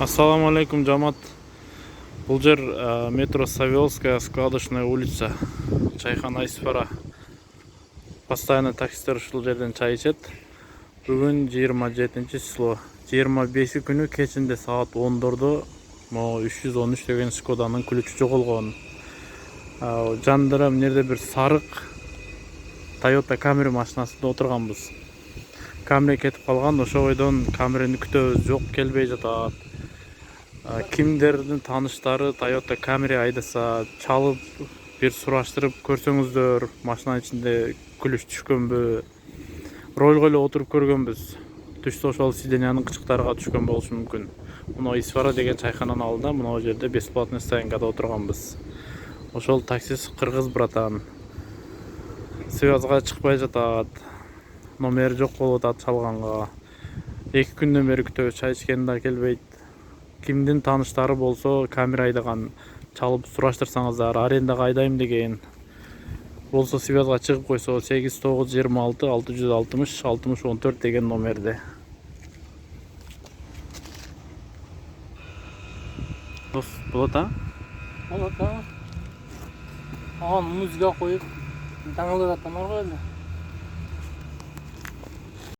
Ассаламу алейкум, жамат. Бұл жер метро Савеловская, складочная улица. Чайхана Исфара. Постоянно таксистер ушул жерден чай ичет. Бүгүн 27 число. 25 күнү кечинде саат 10-дордо 313 деген Шкоданын күлүчү жоголгон. Жандыра эмнеде бир сарык Toyota Camry машинасында отурганбыз. Camry кетип калган, ошо бойдон Camry'ни күтөбүз, жок келбей жатат. Кимдердин тааныштары Toyota Camry айдаса, чалып бир сураштырып көрсөңүздөр, машинанын ичинде күлүч түшкөнбү? Ролго эле отуруп көргөнбүз. Түштө ошол сиденьянын кычыктарга түшкөн болушу мүмкүн. Мына Исфара деген чайхананын алдында, мына жерде бесплатный стоянкада отурганбыз. Ошол таксист кыргыз братан. Связга чыкпай жатат. Номери жок болуп атат чалганга. 2 күндөн бери күтөбүз, чай ичкен да келбейт. Кимдин тааныштары болсо, Camry айдаган, чалып сураштырсаңыздар, арендага айдайм деген. Болсо связга чыгып койсо 8926 660 6014 деген номерде. Болот а? Болот а? Музыка коюп, таңылып жатам ғой эле.